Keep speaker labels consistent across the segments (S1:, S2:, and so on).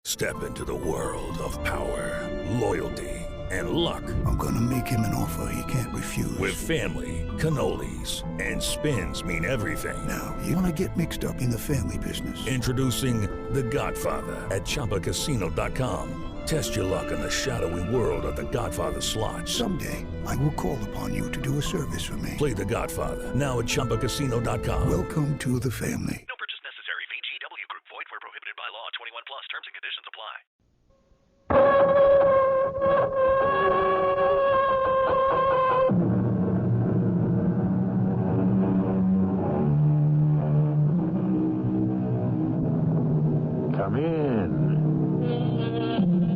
S1: Step into the world of power, loyalty, and luck.
S2: I'm gonna make him an offer he can't refuse.
S1: With family, cannolis, and spins mean everything.
S2: Now, you wanna get mixed up in the family business.
S1: Introducing The Godfather at ChumbaCasino.com. Test your luck in the shadowy world of The Godfather slot.
S2: Someday, I will call upon you to do a service for me.
S1: Play The Godfather now at ChumbaCasino.com.
S2: Welcome to the family.
S3: No purchase necessary. VGW Group. Void where prohibited by law. 21 plus. Terms and conditions apply.
S4: Come in.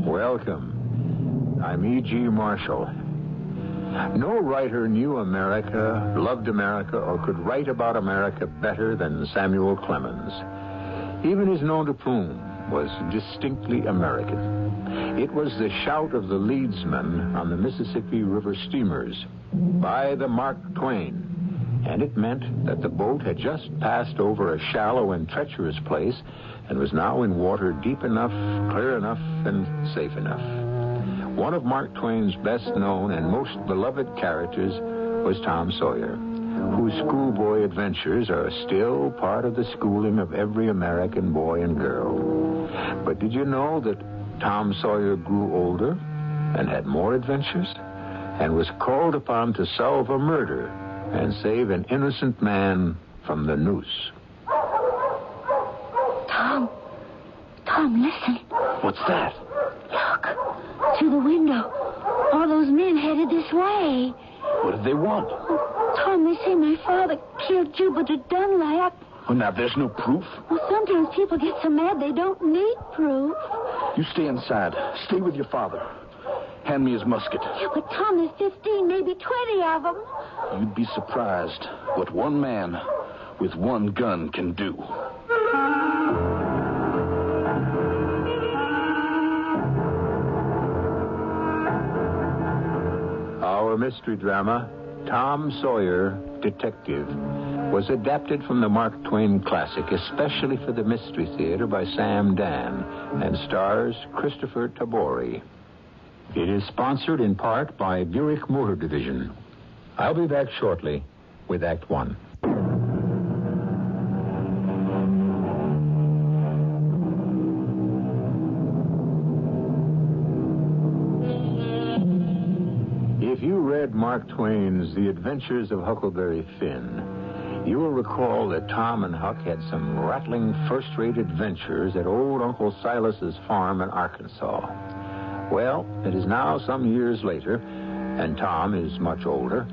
S4: Welcome. I'm E.G. Marshall. No writer knew America, loved America, or could write about America better than Samuel Clemens. Even his nom de plume was distinctly American. It was the shout of the leadsman on the Mississippi River steamers, "By the Mark Twain." And it meant that the boat had just passed over a shallow and treacherous place and was now in water deep enough, clear enough, and safe enough. One of Mark Twain's best known and most beloved characters was Tom Sawyer, whose schoolboy adventures are still part of the schooling of every American boy and girl. But did you know that Tom Sawyer grew older and had more adventures and was called upon to solve a murder and save an innocent man from the noose?
S5: Tom, listen.
S4: What's that?
S5: Look, through the window. All those men headed this way.
S4: What did they want?
S5: Oh, Tom, they say my father killed Jupiter Dunlap.
S4: Oh, now, there's no proof.
S5: Well, sometimes people get so mad they don't need proof.
S6: You stay inside. Stay with your father. Hand me his musket.
S5: Yeah, but Tom, there's 15, maybe 20 of them.
S6: You'd be surprised what one man with one gun can do.
S4: Our mystery drama, Tom Sawyer, Detective, was adapted from the Mark Twain classic, especially for the Mystery Theater by Sam Dan, and stars Christopher Tabori. It is sponsored in part by Buick Motor Division. I'll be back shortly with Act One. If you read Mark Twain's The Adventures of Huckleberry Finn, you will recall that Tom and Huck had some rattling first-rate adventures at old Uncle Silas's farm in Arkansas. Well, it is now some years later, and Tom is much older,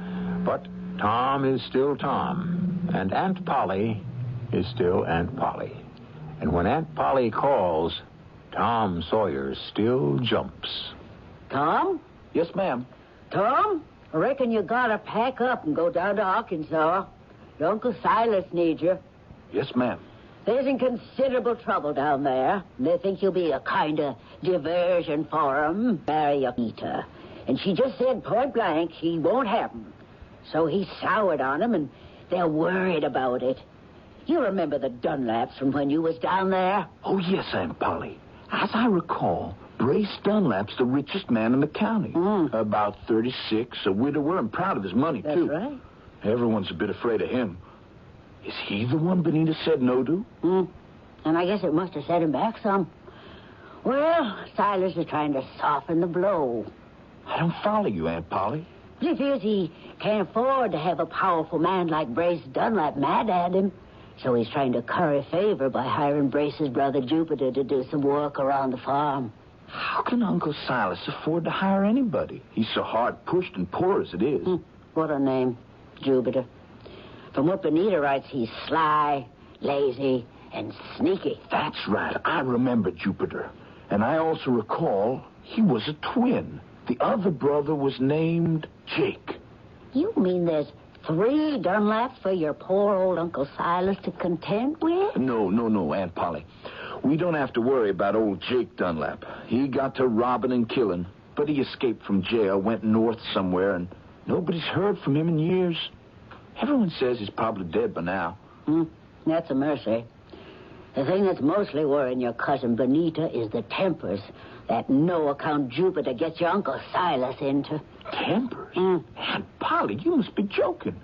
S4: but Tom is still Tom, and Aunt Polly is still Aunt Polly. And when Aunt Polly calls, Tom Sawyer still jumps.
S7: Tom?
S6: Yes, ma'am.
S7: Tom? I reckon you gotta pack up and go down to Arkansas. Your Uncle Silas needs you.
S6: Yes, ma'am.
S7: There's in considerable trouble down there. They think you'll be a kind of diversion for 'em. Marry a eater. And she just said point blank he won't have 'em. So he soured on 'em, and they're worried about it. You remember the Dunlaps from when you was down there?
S6: Oh, yes, Aunt Polly. As I recall, Brace Dunlap's the richest man in the county. About 36, a widower, and proud of his money,
S7: That's
S6: too.
S7: right.
S6: Everyone's a bit afraid of him. Is he the one Benita said no to?
S7: And I guess it must have set him back some. Well, Silas is trying to soften the blow.
S6: I don't follow you, Aunt Polly.
S7: He feels he can't afford to have a powerful man like Brace Dunlap mad at him. So he's trying to curry favor by hiring Brace's brother Jupiter to do some work around the farm.
S6: How can Uncle Silas afford to hire anybody? He's so hard-pushed and poor as it is.
S7: What a name, Jupiter. From what Benita writes, he's sly, lazy, and sneaky.
S6: That's right. I remember Jupiter. And I also recall he was a twin. The other brother was named Jake.
S7: You mean there's 3 Dunlaps for your poor old Uncle Silas to contend with?
S6: No, Aunt Polly. We don't have to worry about old Jake Dunlap. He got to robbing and killing, but he escaped from jail, went north somewhere, and nobody's heard from him in years. Everyone says he's probably dead by now.
S7: That's a mercy. The thing that's mostly worrying your cousin Benita is the tempers that no-account Jupiter gets your Uncle Silas into.
S6: Tempers? Aunt Polly, you must be joking.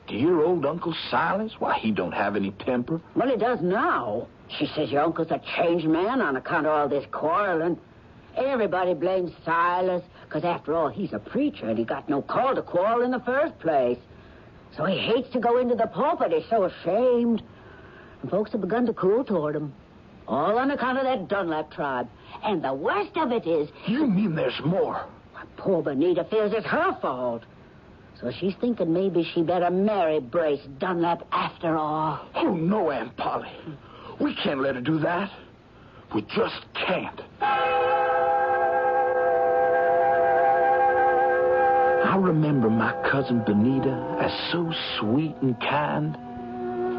S6: Dear old Uncle Silas? Why, he don't have any temper.
S7: Well, he does now. She says your uncle's a changed man on account of all this quarreling. Everybody blames Silas, because after all, he's a preacher, and he got no call to quarrel in the first place. So he hates to go into the pulpit. He's so ashamed. And folks have begun to cool toward him. All on account of that Dunlap tribe. And the worst of it is...
S6: You mean there's more?
S7: Poor Benita feels it's her fault. So she's thinking maybe she better marry Brace Dunlap after all.
S6: Oh, no, Aunt Polly. We can't let her do that. We just can't. I remember my cousin Benita as so sweet and kind.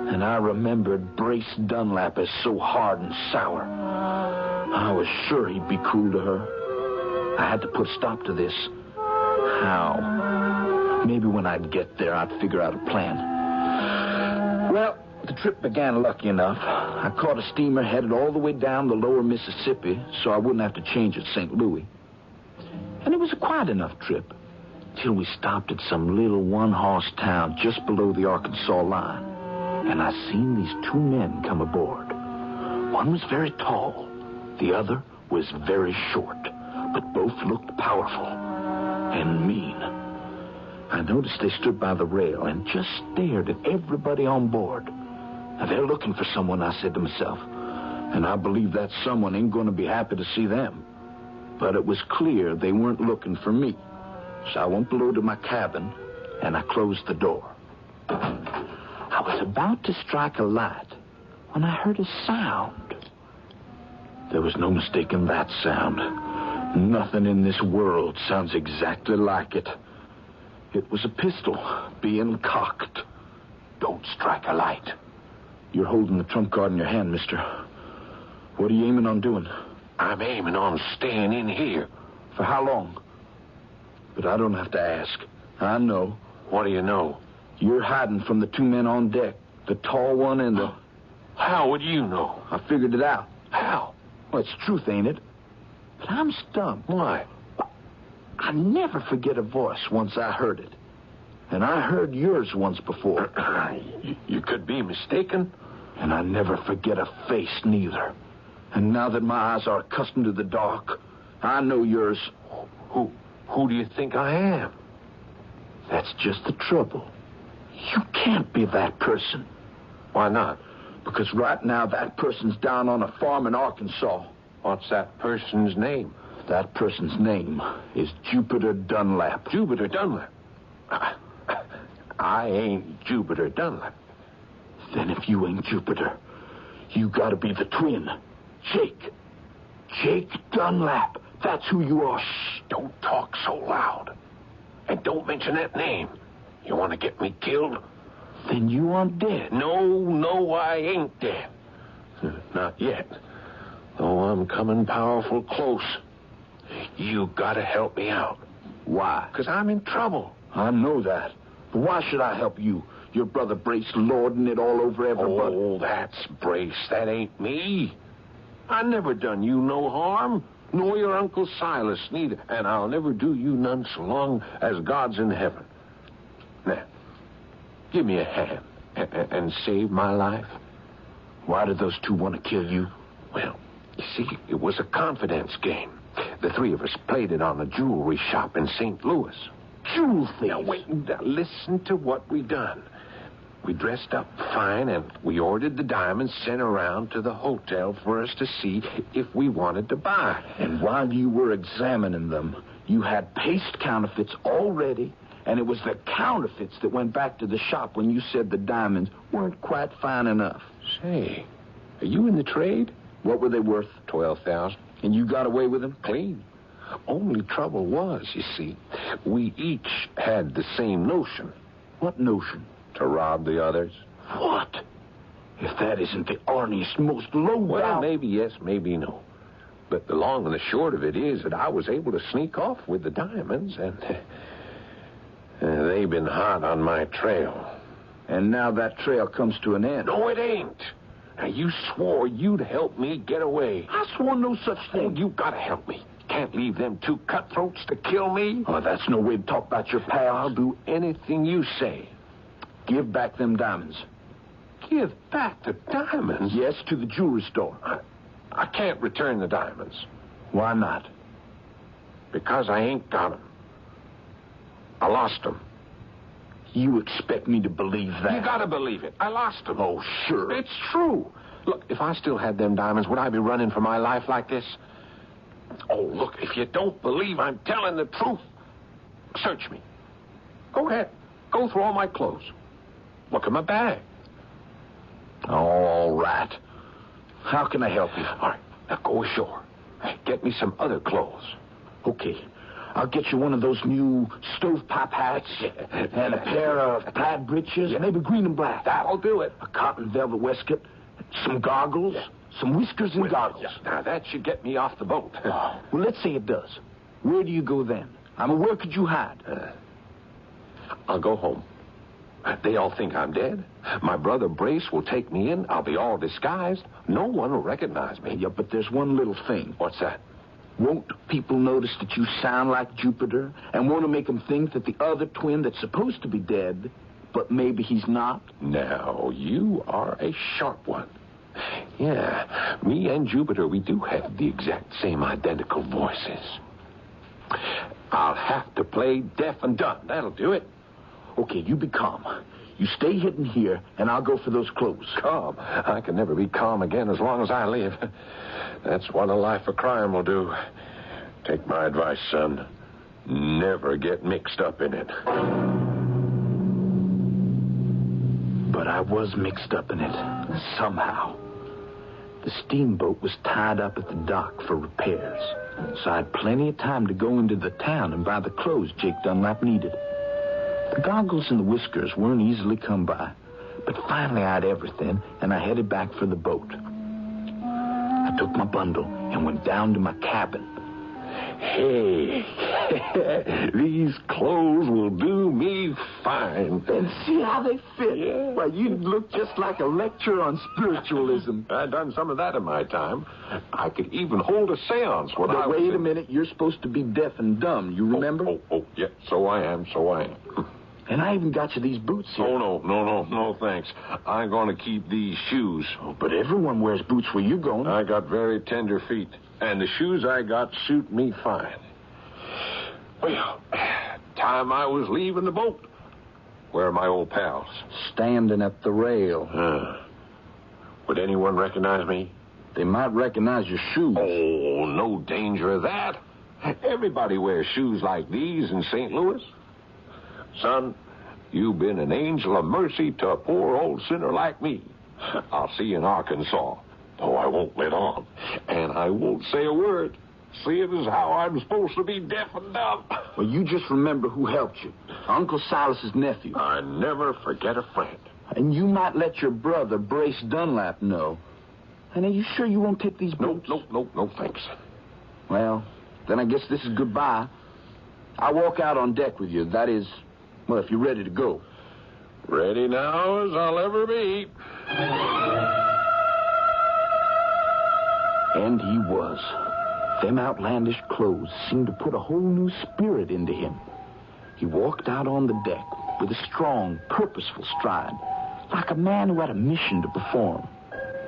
S6: And I remembered Brace Dunlap as so hard and sour. I was sure he'd be cool to her. I had to put a stop to this. How? Maybe when I'd get there, I'd figure out a plan. Well, the trip began lucky enough. I caught a steamer headed all the way down the lower Mississippi, so I wouldn't have to change at St. Louis. And it was a quiet enough trip, till we stopped at some little one-horse town just below the Arkansas line. And I seen these two men come aboard. One was very tall. The other was very short. But both looked powerful and mean. I noticed they stood by the rail and just stared at everybody on board. Now, they're looking for someone, I said to myself. And I believe that someone ain't going to be happy to see them. But it was clear they weren't looking for me. So I went below to my cabin, and I closed the door. I was about to strike a light when I heard a sound. There was no mistaking that sound. Nothing in this world sounds exactly like it. It was a pistol being cocked. Don't strike a light. You're holding the trump card in your hand, mister. What are you aiming on doing?
S8: I'm aiming on staying in here.
S6: For how long? But I don't have to ask. I know.
S8: What do you know?
S6: You're hiding from the two men on deck. The tall one and the...
S8: How would you know?
S6: I figured it out.
S8: How?
S6: Well, it's truth, ain't it? But I'm stumped.
S8: Why?
S6: I never forget a voice once I heard it. And I heard yours once before.
S8: You could be mistaken.
S6: And I never forget a face, neither. And now that my eyes are accustomed to the dark, I know yours.
S8: Who do you think I am?
S6: That's just the trouble. You can't be that person.
S8: Why not?
S6: Because right now that person's down on a farm in Arkansas.
S8: What's that person's name?
S6: That person's name is Jupiter Dunlap.
S8: Jupiter Dunlap? I ain't Jupiter Dunlap.
S6: Then if you ain't Jupiter, you gotta be the twin. Jake. Jake Dunlap. That's who you are.
S8: Shh, don't talk so loud. And don't mention that name. You want to get me killed?
S6: Then you aren't dead.
S8: No, I ain't dead. Not yet. Though I'm coming powerful close. You gotta help me out.
S6: Why?
S8: Because I'm in trouble.
S6: I know that. But why should I help you? Your brother Brace lording it all over everybody.
S8: Oh, that's Brace. That ain't me. I never done you no harm. Nor your Uncle Silas neither. And I'll never do you none so long as God's in heaven. Now, give me a hand and save my life.
S6: Why did those two want to kill you?
S8: Well, you see, it was a confidence game. The three of us played it on a jewelry shop in St. Louis.
S6: Jewel thieves?
S8: Now, wait, listen to what we done. We dressed up fine, and we ordered the diamonds sent around to the hotel for us to see if we wanted to buy.
S6: And while you were examining them, you had paste counterfeits all ready, and it was the counterfeits that went back to the shop when you said the diamonds weren't quite fine enough.
S8: Say, are you in the trade?
S6: What were they worth?
S8: $12,000.
S6: And you got away with them?
S8: Clean. Only trouble was, you see, we each had the same notion.
S6: What notion?
S8: To rob the others.
S6: What? If that isn't the orniest, most low-down...
S8: Well, maybe yes, maybe no. But the long and the short of it is that I was able to sneak off with the diamonds, and they've been hot on my trail.
S6: And now that trail comes to an end.
S8: No, it ain't. Now, you swore you'd help me get away.
S6: I swore no such
S8: Oh,
S6: thing.
S8: you gotta help me. Can't leave them two cutthroats to kill me.
S6: Oh, that's no way to talk about your pal.
S8: I'll do anything you say.
S6: Give back them diamonds.
S8: Give back the diamonds?
S6: Yes, to the jewelry store.
S8: I can't return the diamonds.
S6: Why not?
S8: Because I ain't got them. I lost them.
S6: You expect me to believe that?
S8: You gotta believe it. I lost them.
S6: Oh, sure.
S8: It's true. Look, if I still had them diamonds, would I be running for my life like this? Oh, look, if you don't believe I'm telling the truth, search me. Go ahead. Go through all my clothes. Look at my bag.
S6: All right. How can I help you?
S8: All right, now go ashore. Get me some other clothes.
S6: Okay. I'll get you one of those new stovepipe hats and a pair of plaid breeches, maybe green and black.
S8: That'll do it.
S6: A cotton velvet waistcoat, some goggles, some whiskers and goggles.
S8: Now, that should get me off the boat.
S6: Well, let's say it does. Where do you go then? Where could you hide?
S8: I'll go home. They all think I'm dead. My brother Brace will take me in. I'll be all disguised. No one will recognize me.
S6: Yeah, but there's one little thing.
S8: What's that?
S6: Won't people notice that you sound like Jupiter and want to make them think that the other twin that's supposed to be dead, but maybe he's not?
S8: Now, you are a sharp one. Yeah, me and Jupiter, we do have the exact same identical voices. I'll have to play deaf and dumb. That'll do it.
S6: Okay, you be calm. You stay hidden here, and I'll go for those clothes.
S8: Calm? I can never be calm again as long as I live. That's what a life of crime will do. Take my advice, son. Never get mixed up in it.
S6: But I was mixed up in it, somehow. The steamboat was tied up at the dock for repairs, so I had plenty of time to go into the town and buy the clothes Jake Dunlap needed. The goggles and the whiskers weren't easily come by, but finally I had everything, and I headed back for the boat. I took my bundle and went down to my cabin.
S8: Hey, these clothes will do me fine.
S6: And see how they fit.
S8: Yeah.
S6: Why, you look just like a lecture on spiritualism.
S8: I've done some of that in my time. I could even hold a seance when
S6: But
S8: I was...
S6: wait a minute, you're supposed to be deaf and dumb, you remember?
S8: Oh, yeah, so I am.
S6: And I even got you these boots here.
S8: Oh, no, thanks. I'm going to keep these shoes.
S6: Oh, but everyone wears boots where you going.
S8: I got very tender feet, and the shoes I got suit me fine. Well, time I was leaving the boat. Where are my old pals?
S6: Standing at the rail.
S8: Would anyone recognize me?
S6: They might recognize your shoes.
S8: Oh, no danger of that. Everybody wears shoes like these in St. Louis. Son, you've been an angel of mercy to a poor old sinner like me. I'll see you in Arkansas. Oh, I won't let on. And I won't say a word, seeing as how I'm supposed to be deaf and dumb.
S6: Well, you just remember who helped you. Uncle Silas's nephew.
S8: I never forget a friend.
S6: And you might let your brother, Brace Dunlap, know. And are you sure you won't take these boots?
S8: No, thanks.
S6: Well, then I guess this is goodbye. I'll walk out on deck with you. That is, well, if you're ready to go.
S8: Ready now as I'll ever be.
S6: And he was. Them outlandish clothes seemed to put a whole new spirit into him. He walked out on the deck with a strong, purposeful stride, like a man who had a mission to perform.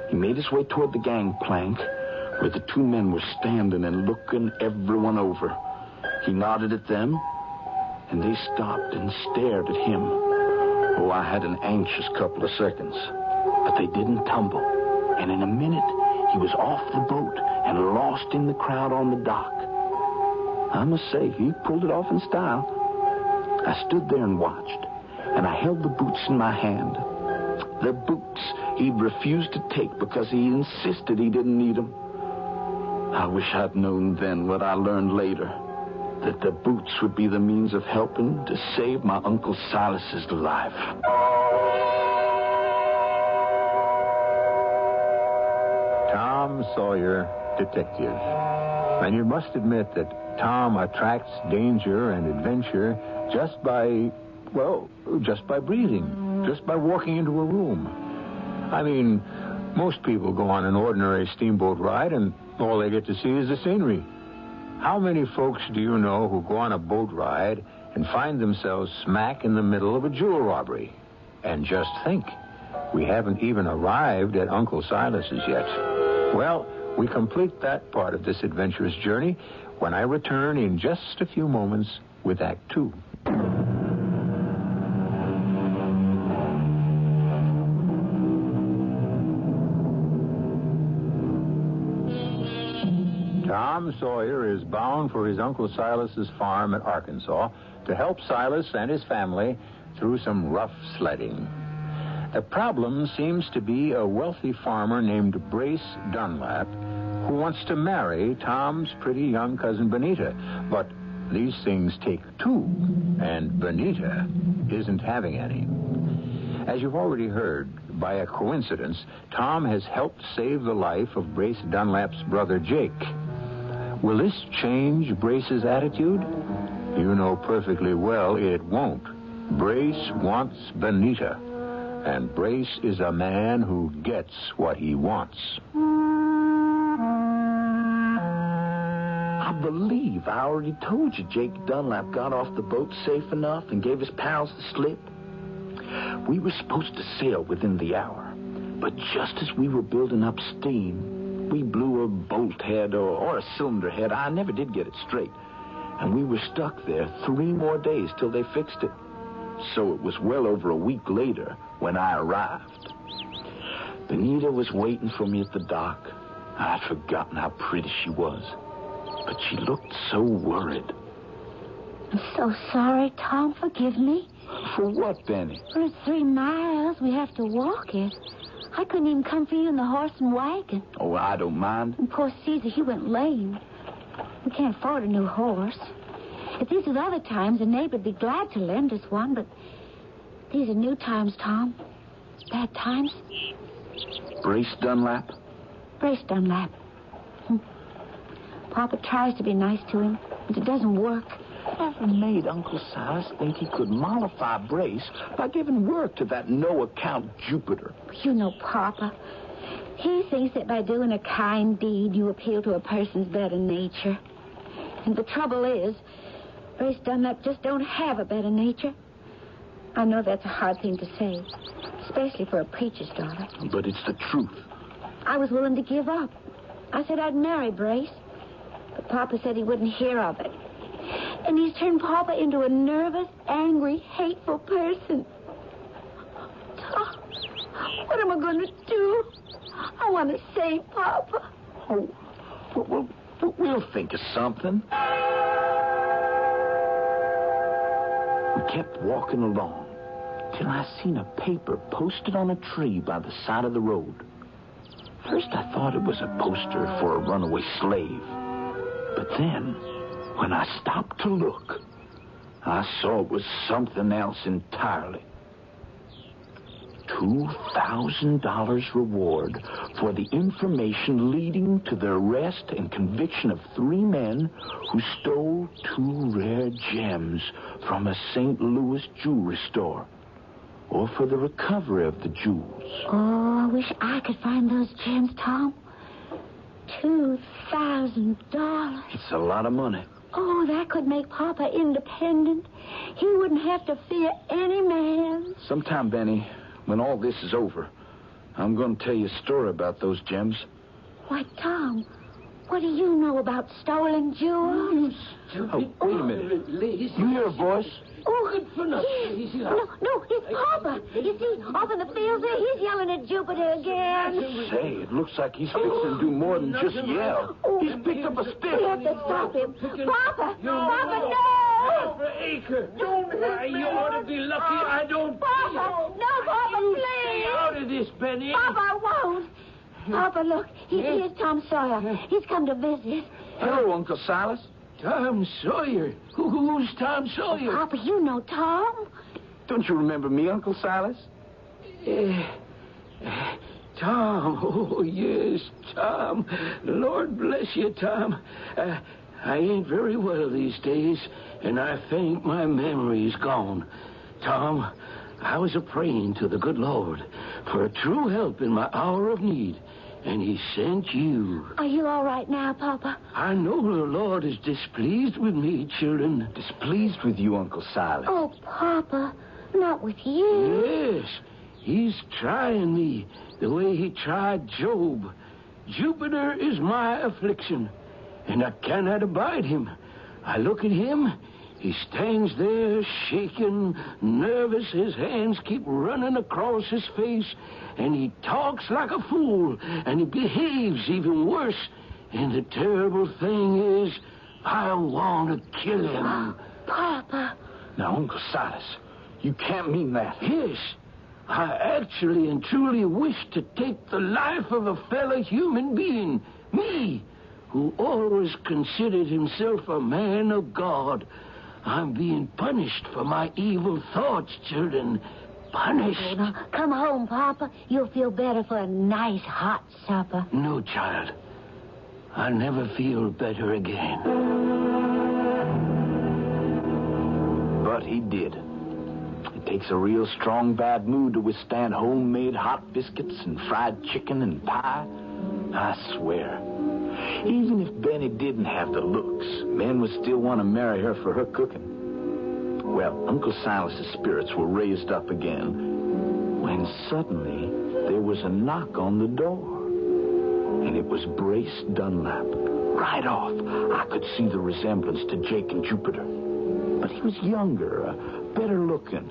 S6: He made his way toward the gangplank, where the two men were standing and looking everyone over. He nodded at them, and they stopped and stared at him. Oh, I had an anxious couple of seconds. But they didn't tumble, and in a minute, he was off the boat and lost in the crowd on the dock. I must say, he pulled it off in style. I stood there and watched, and I held the boots in my hand. The boots he'd refused to take because he insisted he didn't need them. I wish I'd known then what I learned later, that the boots would be the means of helping to save my Uncle Silas's life.
S4: Tom Sawyer, detective. And you must admit that Tom attracts danger and adventure just by breathing, just by walking into a room. I mean, Most people go on an ordinary steamboat ride, and all they get to see is the scenery. How many folks do you know who go on a boat ride and find themselves smack in the middle of a jewel robbery? And just think, we haven't even arrived at Uncle Silas's yet. Well, we complete that part of this adventurous journey when I return in just a few moments with Act 2. Tom Sawyer is bound for his Uncle Silas's farm in Arkansas to help Silas and his family through some rough sledding. The problem seems to be a wealthy farmer named Brace Dunlap who wants to marry Tom's pretty young cousin Benita. But these things take two, and Benita isn't having any. As you've already heard, by a coincidence, Tom has helped save the life of Brace Dunlap's brother Jake. Will this change Brace's attitude? You know perfectly well it won't. Brace wants Benita, and Brace is a man who gets what he wants.
S6: I believe I already told you Jake Dunlap got off the boat safe enough and gave his pals the slip. We were supposed to sail within the hour, but just as we were building up steam, we blew a bolt head or a cylinder head. I never did get it straight. And we were stuck there 3 more days till they fixed it. So it was well over a week later when I arrived. Benita was waiting for me at the dock. I'd forgotten how pretty she was. But she looked so worried.
S5: I'm so sorry, Tom. Forgive me.
S6: For what, Benny?
S5: For it's 3 miles. We have to walk it. I couldn't even come for you in the horse and wagon.
S6: Oh, I don't mind.
S5: And poor Caesar, he went lame. We can't afford a new horse. If these was other times, a neighbor'd be glad to lend us one, but these are new times, Tom. Bad times.
S6: Brace Dunlap?
S5: Brace Dunlap. Papa tries to be nice to him, but it doesn't work.
S6: Never made Uncle Silas think he could mollify Brace by giving work to that no-account Jupiter.
S5: You know Papa. He thinks that by doing a kind deed, you appeal to a person's better nature. And the trouble is, Brace Dunlap just don't have a better nature. I know that's a hard thing to say, especially for a preacher's daughter.
S6: But it's the truth.
S5: I was willing to give up. I said I'd marry Brace, but Papa said he wouldn't hear of it. And he's turned Papa into a nervous, angry, hateful person. Tom, what am I going to do? I want to save Papa.
S6: Oh, we'll think of something. We kept walking along till I seen a paper posted on a tree by the side of the road. First, I thought it was a poster for a runaway slave. But then, when I stopped to look, I saw it was something else entirely. $2,000 reward for the information leading to the arrest and conviction of 3 men who stole 2 rare gems from a St. Louis jewelry store, or for the recovery of the jewels.
S5: Oh, I wish I could find those gems, Tom. $2,000.
S6: It's a lot of money.
S5: Oh, that could make Papa independent. He wouldn't have to fear any man.
S6: Sometime, Benny, when all this is over, I'm going to tell you a story about those gems.
S5: Why, Tom, what do you know about stolen jewels?
S6: Oh, wait a minute. You hear a voice?
S5: Oh, good for nothing. Yes. No, it's Papa. You see, off in the fields there, he's yelling at Jupiter again.
S6: Say, it looks like he's fixing to do more than just yell. He's picked up a stick.
S5: We have to stop him. Papa!
S9: No.
S5: Papa, no!
S9: Acre, don't worry. You ought to be lucky I don't...
S5: Papa! No, Papa, please!
S9: Stay out of this, Benny.
S5: Papa, I won't. Papa, look. Here's Tom Sawyer. He's come to visit.
S6: Hello, Uncle Silas.
S9: Tom Sawyer. Who's Tom Sawyer?
S5: Papa, you know Tom.
S6: Don't you remember me, Uncle Silas?
S9: Tom. Oh, yes, Tom. Lord bless you, Tom. I ain't very well these days, and I think my memory's gone. Tom, I was a-praying to the good Lord for a true help in my hour of need, and he sent you.
S5: Are you all right now, Papa?
S9: I know the Lord is displeased with me, children.
S6: Displeased with you, Uncle Silas.
S5: Oh, Papa, not with you.
S9: Yes, he's trying me the way he tried Job. Jupiter is my affliction, and I cannot abide him. I look at him. He stands there, shaking, nervous. His hands keep running across his face, and he talks like a fool, and he behaves even worse. And the terrible thing is, I want to kill him.
S5: Papa.
S6: Now, Uncle Silas, you can't mean that.
S9: Yes, I actually and truly wish to take the life of a fellow human being, me, who always considered himself a man of God. I'm being punished for my evil thoughts, children. Punished.
S5: Oh, now, come home, Papa. You'll feel better for a nice hot supper.
S9: No, child. I'll never feel better again.
S6: But he did. It takes a real strong bad mood to withstand homemade hot biscuits and fried chicken and pie. I swear. Even if Benny didn't have the looks, men would still want to marry her for her cooking. Well, Uncle Silas's spirits were raised up again when suddenly there was a knock on the door. And it was Brace Dunlap. Right off, I could see the resemblance to Jake and Jupiter. But he was younger, better looking.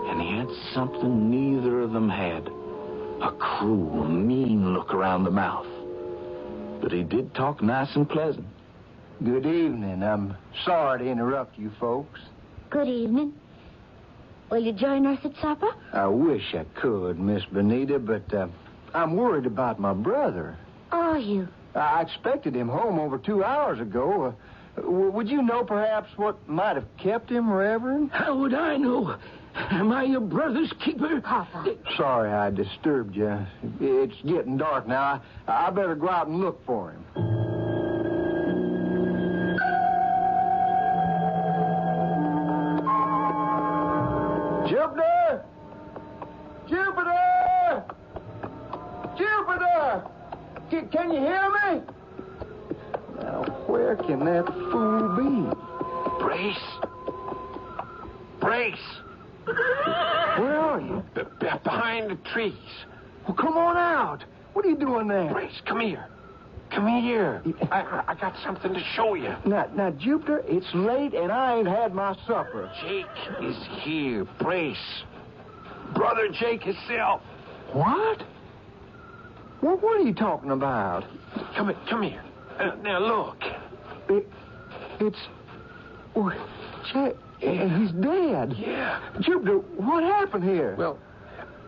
S6: And he had something neither of them had. A cruel, mean look around the mouth. But he did talk nice and pleasant.
S10: Good evening. I'm sorry to interrupt you folks.
S5: Good evening. Will you join us at supper?
S10: I wish I could, Miss Benita, but I'm worried about my brother.
S5: Are you?
S10: I expected him home over 2 hours ago. Would you know perhaps what might have kept him, Reverend?
S9: How would I know? Am I your brother's keeper?
S5: Papa.
S10: Sorry I disturbed you. It's getting dark now. I better go out and look for him. Jupiter! Jupiter! Jupiter! Can you hear me? Now, where can that fool be?
S8: Brace! Brace!
S10: Where are you?
S8: Behind the trees.
S10: Well, come on out. What are you doing there?
S8: Brace, come here. Come here. I got something to show you.
S10: Now, Jupiter, it's late and I ain't had my supper.
S8: Jake is here. Brace. Brother Jake himself.
S10: What? What are you talking about?
S8: Come here. Now, look.
S10: It's... Oh, Jake, he's dead.
S8: Yeah.
S10: Jupiter, what happened here?
S8: Well,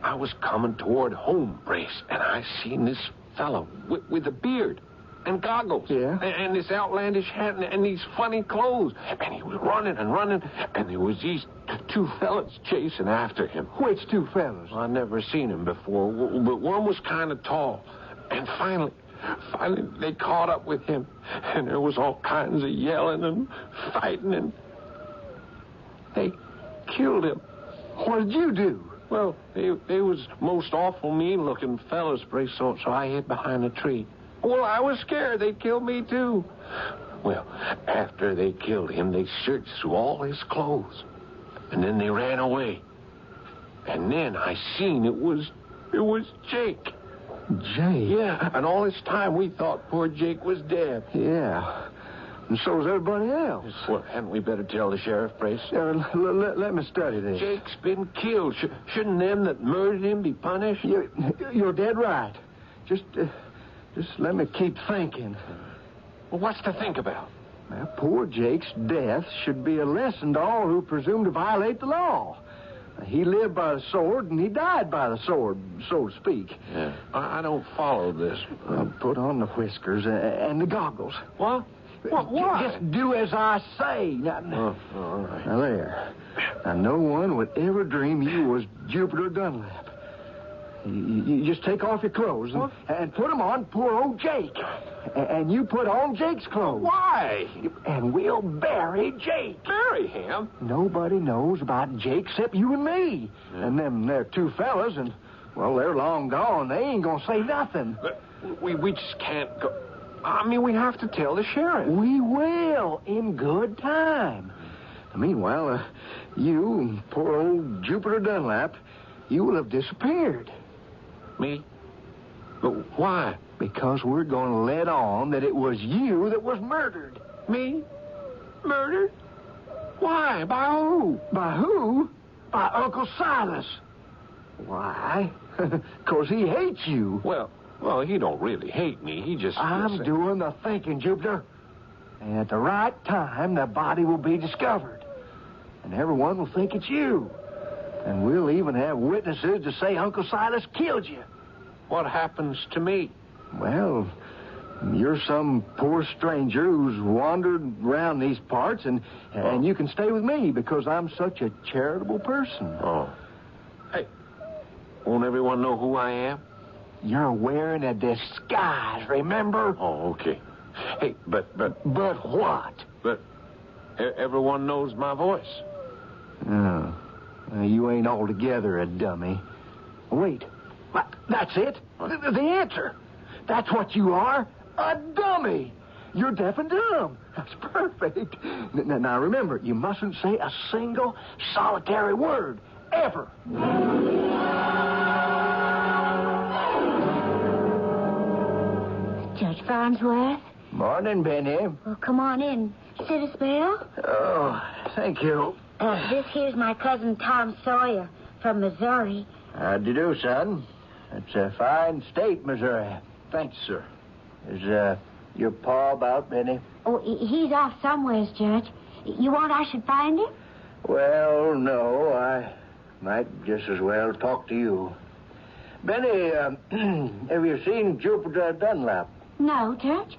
S8: I was coming toward home, Brace, and I seen this fellow with a beard and goggles.
S10: Yeah.
S8: And this outlandish hat and these funny clothes. And he was running and running, and there was these two fellas chasing after him.
S10: Which two fellas?
S8: Well, I never seen him before, but one was kind of tall. And finally, they caught up with him, and there was all kinds of yelling and fighting, and they killed him.
S10: What did you do?
S8: Well, they was most awful mean-looking fellas, Brace, so I hid behind a tree. Well, I was scared. They killed me, too. Well, after they killed him, they searched through all his clothes. And then they ran away. And then I seen it was Jake.
S10: Jake?
S8: Yeah, and all this time we thought poor Jake was dead.
S10: Yeah. And so is everybody else.
S8: Well, hadn't we better tell the sheriff, Brace?
S10: Let me study this.
S8: Jake's been killed. Shouldn't them that murdered him be punished?
S10: You're dead right. Just let me keep thinking.
S8: Well, what's to think about?
S10: Well, poor Jake's death should be a lesson to all who presume to violate the law. He lived by the sword, and he died by the sword, so to speak.
S8: Yeah. I don't follow this.
S10: Put on the whiskers and the goggles.
S8: What? What?
S10: Just do as I say.
S8: Oh, all right.
S10: Now, there. Now, no one would ever dream you was Jupiter Dunlap. You just take off your clothes and put them on poor old Jake. And you put on Jake's clothes.
S8: Why?
S10: And we'll bury Jake.
S8: Bury him?
S10: Nobody knows about Jake except you and me. Yeah. And them there two fellas, and, well, they're long gone. They ain't gonna say nothing.
S8: But we just can't go. I mean, we have to tell the sheriff.
S10: We will, in good time. Meanwhile, you, poor old Jupiter Dunlap, you will have disappeared.
S8: Me? But why?
S10: Because we're going to let on that it was you that was murdered.
S8: Me? Murdered? Why? By who?
S10: By who? By Uncle Silas. Why? Because he hates you.
S8: Well, he don't really hate me. He just...
S10: I'm doing the thinking, Jupiter. And at the right time, the body will be discovered. And everyone will think it's you. And we'll even have witnesses to say Uncle Silas killed you.
S8: What happens to me?
S10: Well, you're some poor stranger who's wandered around these parts, and you can stay with me because I'm such a charitable person.
S8: Oh. Hey, won't everyone know who I am?
S10: You're wearing a disguise, remember?
S8: Oh, okay. Hey, but...
S10: But what?
S8: But everyone knows my voice.
S10: Oh. You ain't altogether a dummy. Wait. That's it. The answer. That's what you are. A dummy. You're deaf and dumb. That's perfect. Now, remember, you mustn't say a single solitary word. Ever.
S5: Judge Farnsworth?
S10: Morning, Benny.
S5: Well, come on in. Sit a spell.
S10: Oh, thank you.
S5: This here's my cousin Tom Sawyer from Missouri.
S10: How'd you do, son? It's a fine state, Missouri.
S8: Thanks, sir.
S10: Is your pa about, Benny?
S5: Oh, he's off somewheres, Judge. You want I should find him?
S10: Well, no. I might just as well talk to you. Benny, have you seen Jupiter Dunlap?
S5: No, Judge.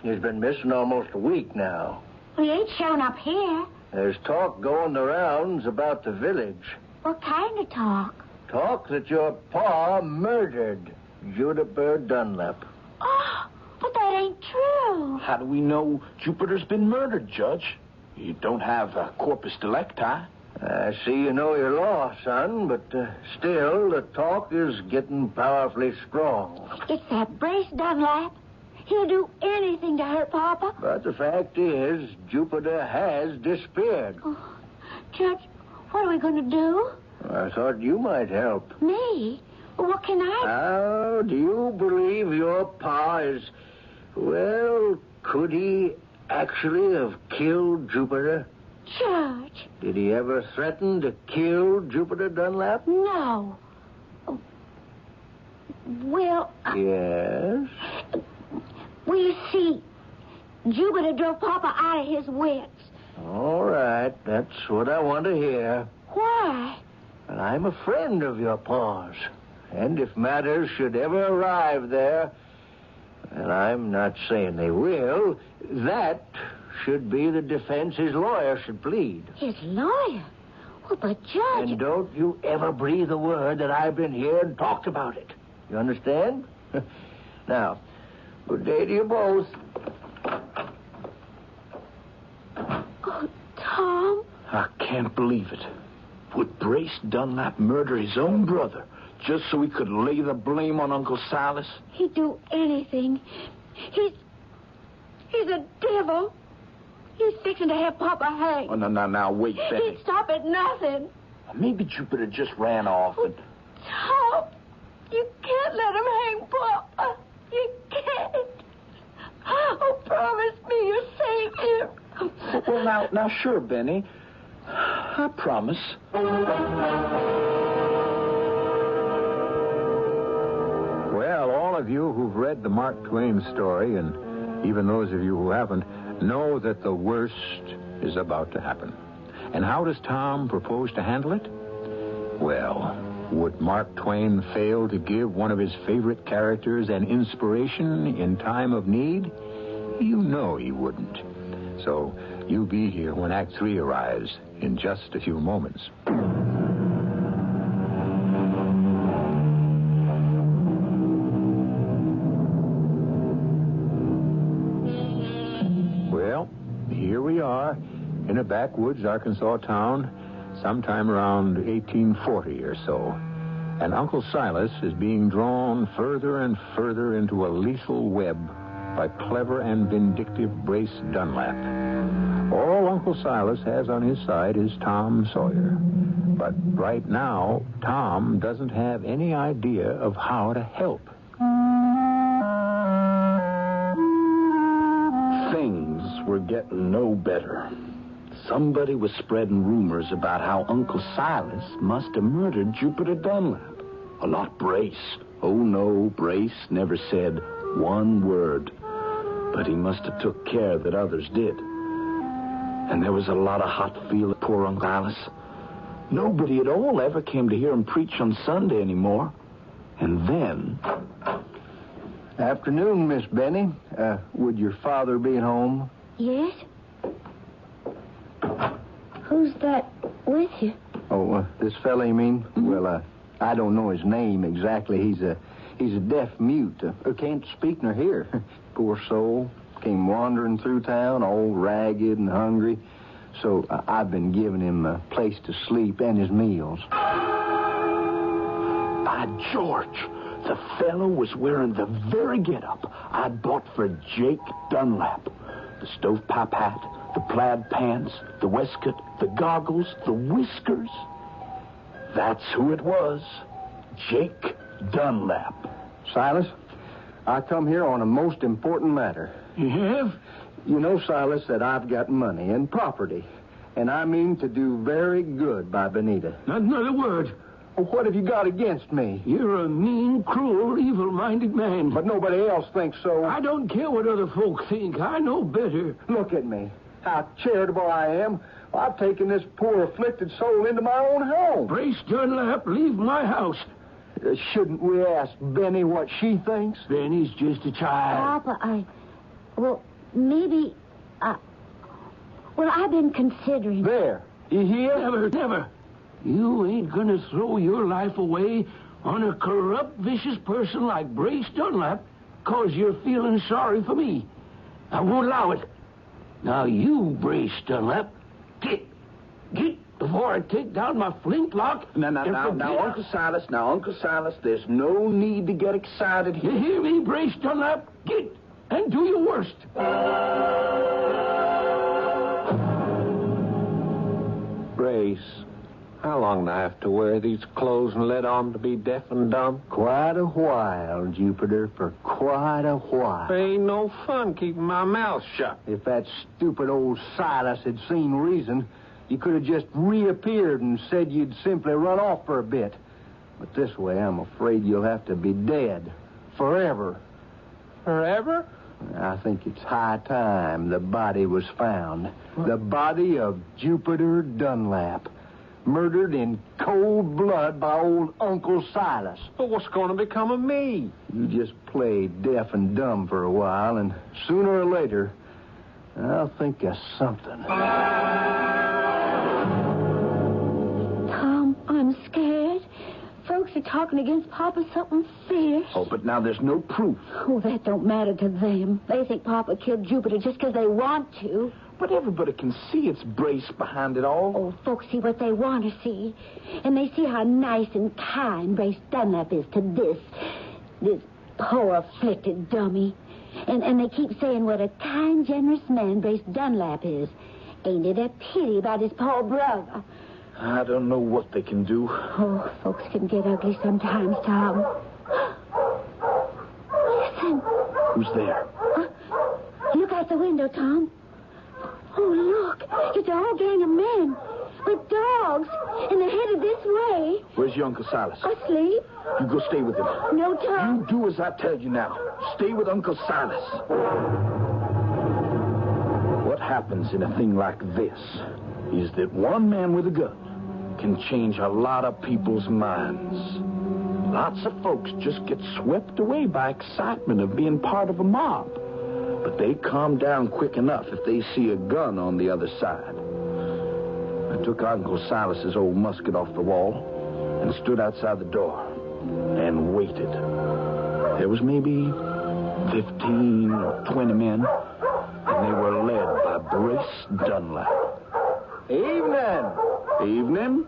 S10: He's been missing almost a week now.
S5: He ain't shown up here.
S10: There's talk going the rounds about the village.
S5: What kind of talk?
S10: Talk that your pa murdered Jupiter Dunlap.
S5: Oh, but that ain't true.
S6: How do we know Jupiter's been murdered, Judge? You don't have a corpus delicti.
S10: I see you know your law, son, but still, the talk is getting powerfully strong.
S5: It's that Brace Dunlap. He'll do anything to hurt Papa.
S10: But the fact is, Jupiter has disappeared.
S5: Oh, Judge, what are we going to do?
S10: I thought you might help.
S5: Me? Well, what can I...
S10: How do you believe your pa is... Well, could he actually have killed Jupiter?
S5: Judge.
S10: Did he ever threaten to kill Jupiter Dunlap?
S5: No. Well...
S10: Yes?
S5: Well, you see, Jupiter drove Papa out of his wits.
S10: All right, that's what I want to hear.
S5: Why?
S10: And I'm a friend of your pa's. And if matters should ever arrive there, and I'm not saying they will, that should be the defense his lawyer should plead.
S5: His lawyer? Well, but Judge...
S10: And don't you ever breathe a word that I've been here and talked about it. You understand? Now, good day to you both.
S5: Oh, Tom.
S6: I can't believe it. Would Brace Dunlap murder his own brother just so he could lay the blame on Uncle Silas?
S5: He'd do anything. He's a devil. He's fixing to have Papa hanged.
S6: Oh, now, wait, Benny.
S5: He'd stop at nothing.
S6: Maybe Jupiter just ran off and...
S5: Tom, you can't let him hang Papa. You can't. Oh, promise me you'll save him.
S6: Well, now, sure, Benny. I promise.
S4: Well, all of you who've read the Mark Twain story, and even those of you who haven't, know that the worst is about to happen. And how does Tom propose to handle it? Well, would Mark Twain fail to give one of his favorite characters an inspiration in time of need? You know he wouldn't. So you'll be here when Act 3 arrives in just a few moments. here we are in a backwoods Arkansas town sometime around 1840 or so. And Uncle Silas is being drawn further and further into a lethal web by clever and vindictive Brace Dunlap. All Uncle Silas has on his side is Tom Sawyer. But right now, Tom doesn't have any idea of how to help.
S6: Things were getting no better. Somebody was spreading rumors about how Uncle Silas must have murdered Jupiter Dunlap. Not Brace. Oh, no, Brace never said one word. But he must have took care that others did. And there was a lot of hot feeling for poor Uncle Silas. Nobody at all ever came to hear him preach on Sunday anymore. And then...
S10: Afternoon, Miss Benny. Would your father be at home?
S5: Yes? Who's that with you?
S10: Oh, this fella, you mean?
S5: Mm-hmm.
S10: Well, I don't know his name exactly. He's a deaf mute. Can't speak nor hear. Poor soul. Came wandering through town, all ragged and hungry. So I've been giving him a place to sleep and his meals.
S6: By George, the fellow was wearing the very get-up I'd bought for Jake Dunlap. The stovepipe hat, the plaid pants, the waistcoat, the goggles, the whiskers. That's who it was. Jake Dunlap.
S10: Silas, I come here on a most important matter.
S9: You have?
S10: You know, Silas, that I've got money and property, and I mean to do very good by Benita.
S9: Not another word.
S10: Well, what have you got against me?
S9: You're a mean, cruel, evil-minded man.
S10: But nobody else thinks so.
S9: I don't care what other folk think. I know better.
S10: Look at me. How charitable I am. I've taken this poor, afflicted soul into my own home.
S9: Brace Dunlap, leave my house.
S10: Shouldn't we ask Benny what she thinks?
S9: Benny's just a child.
S5: Papa, maybe, well, I've been considering.
S10: There. You hear?
S9: Never, never. You ain't gonna throw your life away on a corrupt, vicious person like Brace Dunlap 'cause you're feeling sorry for me. I won't allow it. Now you, Brace Dunlap, get before I take down my flintlock.
S6: Now, Uncle Silas, there's no need to get excited
S9: You
S6: here.
S9: hear me, Brace Dunlap? Get and do your worst.
S8: Brace, how long do I have to wear these clothes and let on to be deaf and dumb?
S10: Quite a while, Jupiter, for quite a while.
S8: There ain't no fun keeping my mouth shut.
S10: If that stupid old Silas had seen reason, you could have just reappeared and said you'd simply run off for a bit. But this way, I'm afraid you'll have to be dead. Forever.
S8: Forever?
S10: I think it's high time the body was found. What? The body of Jupiter Dunlap. Murdered in cold blood by old Uncle Silas.
S8: But what's going to become of me?
S10: You just play deaf and dumb for a while, and sooner or later, I'll think of something.
S5: Tom, I'm scared. Folks are talking against Papa something fierce.
S6: Oh, but now there's no proof.
S5: Oh, that don't matter to them. They think Papa killed Jupiter just 'cause they want to.
S6: But everybody can see it's Brace behind it all.
S5: Oh, folks see what they want to see. And they see how nice and kind Brace Dunlap is to this poor afflicted dummy. And they keep saying what a kind, generous man Brace Dunlap is. Ain't it a pity about his poor brother?
S6: I don't know what they can do.
S5: Oh, folks can get ugly sometimes, Tom. Listen.
S6: Who's there?
S5: Look out the window, Tom. Oh, look. It's a whole gang of men with dogs, and they're headed this way.
S6: Where's your Uncle Silas?
S5: Asleep?
S6: You go stay with him.
S5: No, Tom.
S6: You do as I tell you now. Stay with Uncle Silas. What happens in a thing like this is that one man with a gun can change a lot of people's minds. Lots of folks just get swept away by excitement of being part of a mob. But they calm down quick enough if they see a gun on the other side. I took Uncle Silas's old musket off the wall and stood outside the door and waited. There was maybe 15 or 20 men, and they were led by Brace Dunlap.
S10: Evening.
S6: Evening.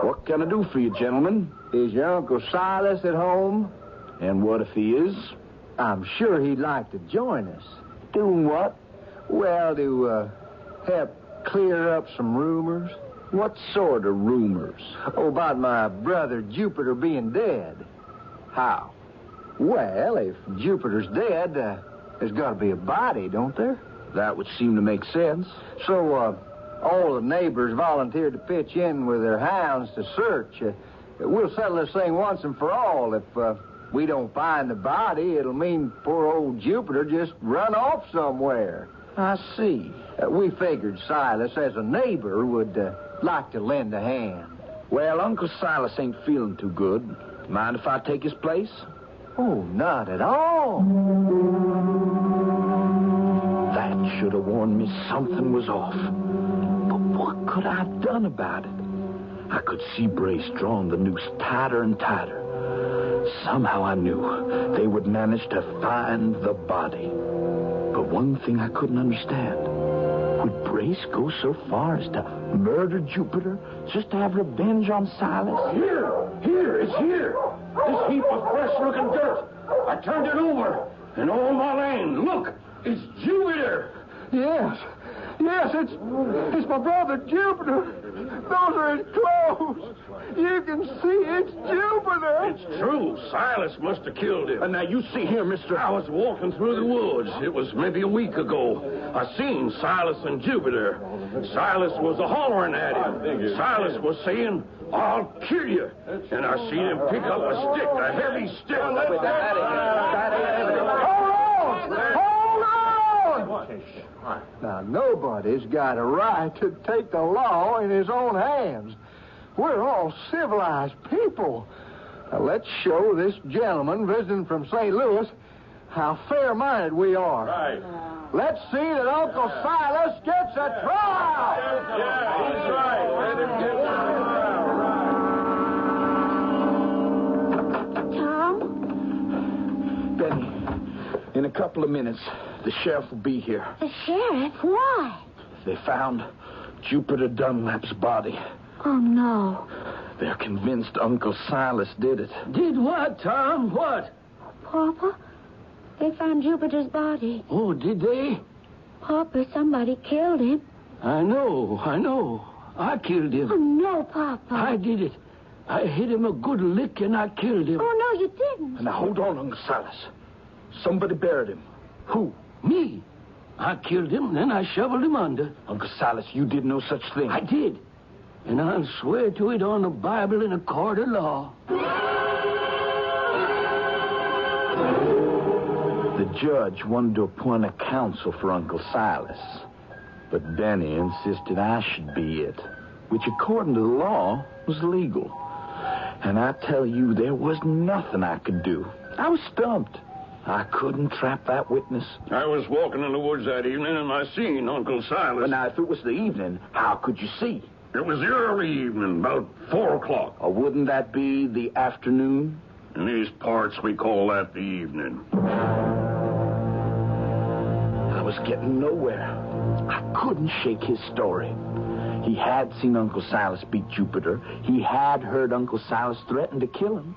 S6: What can I do for you, gentlemen?
S10: Is your Uncle Silas at home?
S6: And what if he is?
S10: I'm sure he'd like to join us.
S6: Doing what?
S10: Well, to help clear up some rumors.
S6: What sort of rumors?
S10: Oh, about my brother Jupiter being dead.
S6: How?
S10: Well, if Jupiter's dead, there's got to be a body, don't there?
S6: That would seem to make sense.
S10: So, all the neighbors volunteered to pitch in with their hounds to search. We'll settle this thing once and for all. If we don't find the body, it'll mean poor old Jupiter just run off somewhere.
S6: I see.
S10: We figured Silas, as a neighbor, would like to lend a hand.
S6: Well, Uncle Silas ain't feeling too good. Mind if I take his place?
S10: Oh, not at all.
S6: That should have warned me something was off. But what could I have done about it? I could see Brace drawing the noose tighter and tighter. Somehow I knew they would manage to find the body. But one thing I couldn't understand. Would Brace go so far as to murder Jupiter just to have revenge on Silas?
S9: Here, it's here. This heap of fresh-looking dirt. I turned it over, and all my land. Look, it's Jupiter.
S10: Yes, it's my brother Jupiter. Those are his clothes. You can see it's Jupiter.
S9: It's true. Silas must have killed him.
S6: And now you see here, mister.
S9: I was walking through the woods. It was maybe a week ago. I seen Silas and Jupiter. Silas was hollering at him. Silas was saying, "I'll kill you." And I seen him pick up a stick, a heavy stick.
S10: Hold on! Now, nobody's got a right to take the law in his own hands. We're all civilized people. Now, let's show this gentleman visiting from St. Louis how fair-minded we are.
S9: Right.
S10: Let's see that Uncle Silas gets a trial.
S9: Yeah, he's right. Let him get
S5: Tom?
S6: Benny, in a couple of minutes, the sheriff will be here.
S5: The sheriff? Why?
S6: They found Jupiter Dunlap's body.
S5: Oh, no.
S6: They're convinced Uncle Silas did it.
S9: Did what, Tom? What?
S5: Papa, they found Jupiter's body.
S9: Oh, did they?
S5: Papa, somebody killed him.
S9: I know. I killed him.
S5: Oh, no, Papa.
S9: I did it. I hit him a good lick and I killed him.
S5: Oh, no, you didn't.
S6: Now, hold on, Uncle Silas. Somebody buried him. Who?
S9: Me. I killed him, then I shoveled him under.
S6: Uncle Silas, you did no such thing.
S9: I did. And I'll swear to it on the Bible in a court of law.
S6: The judge wanted to appoint a counsel for Uncle Silas. But Benny insisted I should be it, which according to the law was legal. And I tell you, there was nothing I could do. I was stumped. I couldn't trap that witness.
S9: I was walking in the woods that evening and I seen Uncle Silas.
S6: But now, if it was the evening, how could you see?
S9: It was the early evening, about 4 o'clock.
S6: Or wouldn't that be the afternoon?
S9: In these parts, we call that the evening.
S6: I was getting nowhere. I couldn't shake his story. He had seen Uncle Silas beat Jupiter. He had heard Uncle Silas threaten to kill him.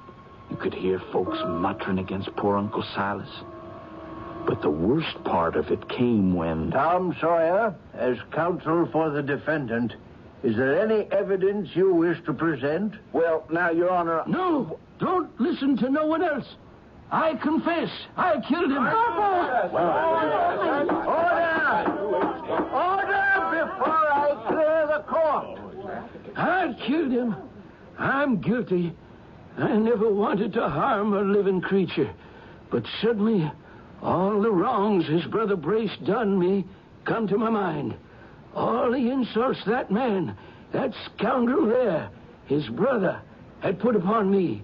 S6: You could hear folks muttering against poor Uncle Silas. But the worst part of it came when...
S10: Tom Sawyer, as counsel for the defendant, is there any evidence you wish to present?
S6: Well, now, Your Honor...
S9: No, don't listen to no one else. I confess, I killed him.
S10: Order before I clear the court.
S9: I killed him. I'm guilty. I never wanted to harm a living creature. But suddenly, all the wrongs his brother Brace done me come to my mind. All the insults that man, that scoundrel there, his brother, had put upon me.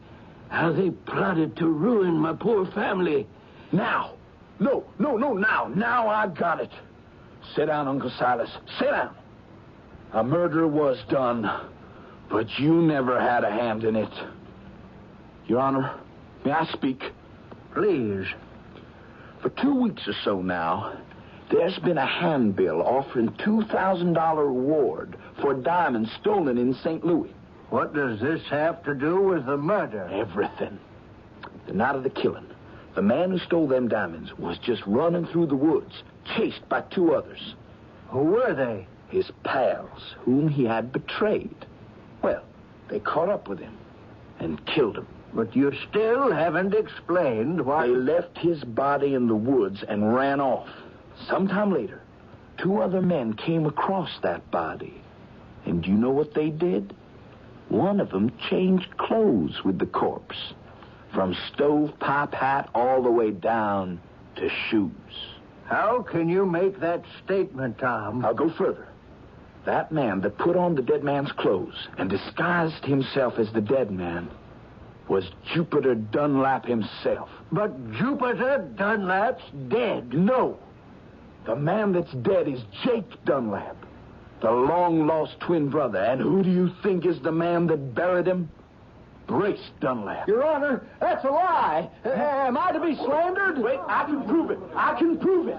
S9: How they plotted to ruin my poor family.
S6: Now. Now I got it. Sit down, Uncle Silas. Sit down. A murder was done, but you never had a hand in it. Your Honor, may I speak?
S10: Please.
S6: For 2 weeks or so now, There's been a handbill offering $2,000 reward for diamonds stolen in St. Louis.
S10: What does this have to do with the murder?
S6: Everything. The night of the killing, the man who stole them diamonds was just running through the woods, chased by 2 others.
S10: Who were they?
S6: His pals, whom he had betrayed. Well, they caught up with him and killed him.
S10: But you still haven't explained why...
S6: They left his body in the woods and ran off. Sometime later, 2 other men came across that body. And do you know what they did? One of them changed clothes with the corpse. From stovepipe hat all the way down to shoes.
S10: How can you make that statement, Tom?
S6: I'll go further. That man that put on the dead man's clothes and disguised himself as the dead man was Jupiter Dunlap himself.
S10: But Jupiter Dunlap's dead.
S6: No. The man that's dead is Jake Dunlap, the long-lost twin brother. And who do you think is the man that buried him? Brace Dunlap.
S10: Your Honor, that's a lie. Am I to be slandered?
S6: Wait, I can prove it. I can prove it.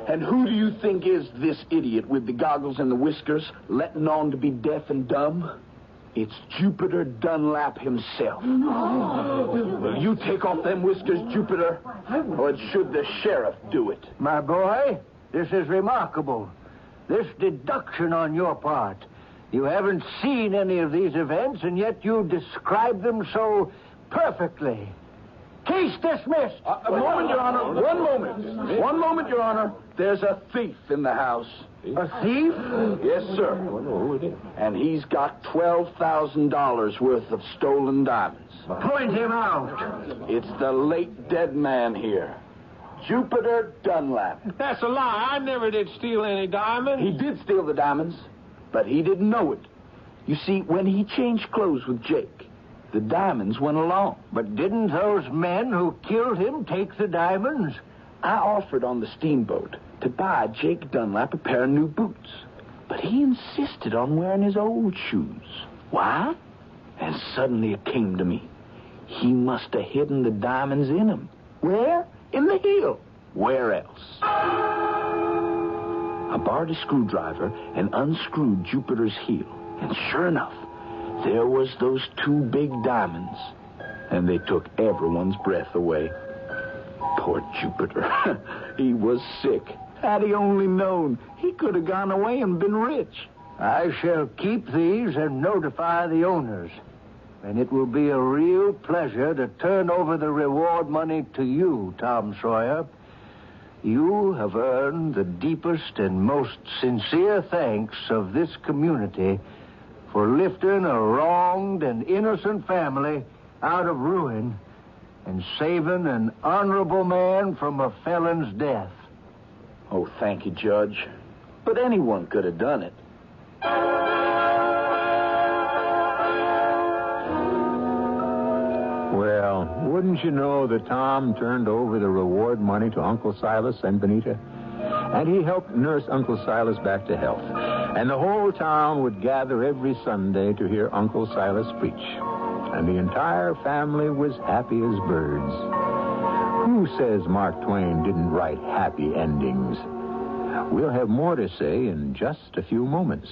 S6: And who do you think is this idiot with the goggles and the whiskers, letting on to be deaf and dumb? It's Jupiter Dunlap himself. No. Will you take off them whiskers, Jupiter? Or should the sheriff do it?
S10: My boy, this is remarkable. This deduction on your part. You haven't seen any of these events, and yet you describe them so perfectly. Case dismissed.
S6: A moment, Your Honor. One moment. One moment, Your Honor. There's a thief in the house.
S10: A thief?
S6: Yes, sir. And he's got $12,000 worth of stolen diamonds.
S10: Point him out.
S6: It's the late dead man here, Jupiter Dunlap.
S8: That's a lie. I never did steal any diamonds.
S6: He did steal the diamonds, but he didn't know it. You see, when he changed clothes with Jake, the diamonds went along.
S10: But didn't those men who killed him take the diamonds?
S6: I offered on the steamboat to buy Jake Dunlap a pair of new boots. But he insisted on wearing his old shoes. Why? And suddenly it came to me. He must have hidden the diamonds in him. Where? In the heel. Where else? I borrowed a screwdriver and unscrewed Jupiter's heel. And sure enough, there was those 2 big diamonds. And they took everyone's breath away. Poor Jupiter. He was sick. Had he only known, he could have gone away and been rich.
S10: I shall keep these and notify the owners. And it will be a real pleasure to turn over the reward money to you, Tom Sawyer. You have earned the deepest and most sincere thanks of this community for lifting a wronged and innocent family out of ruin and saving an honorable man from a felon's death.
S6: Oh, thank you, Judge. But anyone could have done it.
S4: Well, wouldn't you know that Tom turned over the reward money to Uncle Silas and Benita? And he helped nurse Uncle Silas back to health. And the whole town would gather every Sunday to hear Uncle Silas preach. And the entire family was happy as birds. Who says Mark Twain didn't write happy endings? We'll have more to say in just a few moments.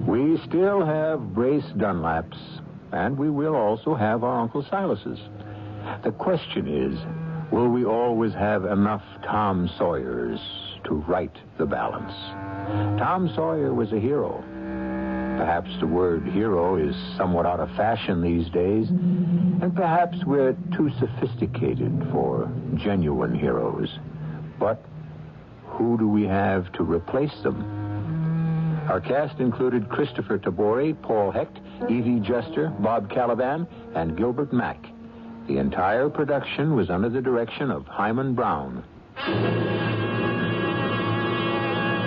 S4: We still have Brace Dunlaps, and we will also have our Uncle Silas's. The question is, will we always have enough Tom Sawyers to right the balance? Tom Sawyer was a hero. Perhaps the word hero is somewhat out of fashion these days, and perhaps we're too sophisticated for genuine heroes. But who do we have to replace them? Our cast included Christopher Tabori, Paul Hecht, Evie Juster, Bob Caliban, and Gilbert Mack. The entire production was under the direction of Hyman Brown.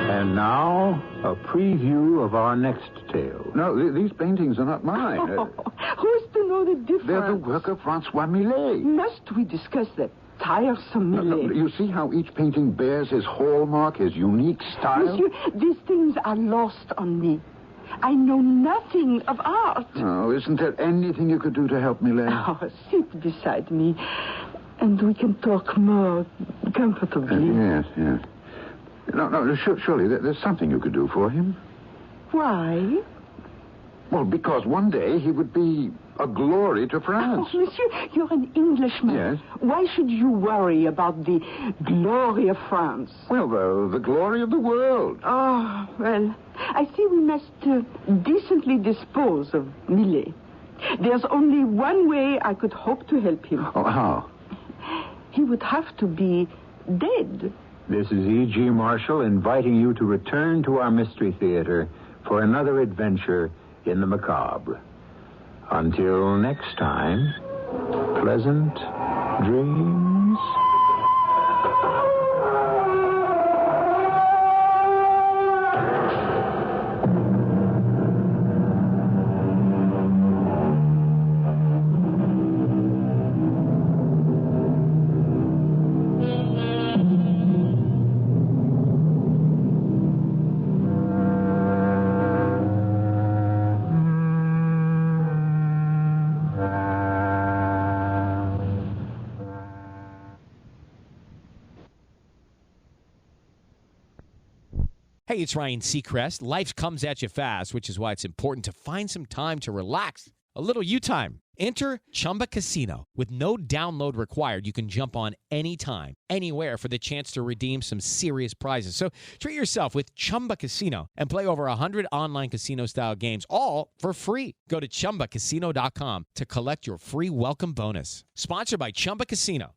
S4: And now, a preview of our next tale.
S11: No, these paintings are not mine.
S12: Who's to know the difference?
S11: They're the work of Francois Millet.
S12: Must we discuss that tiresome Millet?
S11: You see how each painting bears his hallmark, his unique style?
S12: Monsieur, these things are lost on me. I know nothing of art.
S11: Oh, isn't there anything you could do to help me, Leigh?
S12: Oh, sit beside me, and we can talk more comfortably.
S11: Yes. No, surely there's something you could do for him.
S12: Why?
S11: Well, because one day he would be a glory to France.
S12: Oh, monsieur, you're an Englishman.
S11: Yes.
S12: Why should you worry about the glory of France?
S11: Well, the glory of the world.
S12: Oh, well, I see we must decently dispose of Millet. There's only one way I could hope to help him.
S11: Oh, how?
S12: He would have to be dead.
S4: This is E.G. Marshall inviting you to return to our Mystery Theater for another adventure in the macabre. Until next time, pleasant dreams.
S13: Hey, it's Ryan Seacrest. Life comes at you fast, which is why it's important to find some time to relax. A little you time. Enter Chumba Casino. With no download required, you can jump on anytime, anywhere for the chance to redeem some serious prizes. So treat yourself with Chumba Casino and play over 100 online casino-style games, all for free. Go to ChumbaCasino.com to collect your free welcome bonus. Sponsored by Chumba Casino.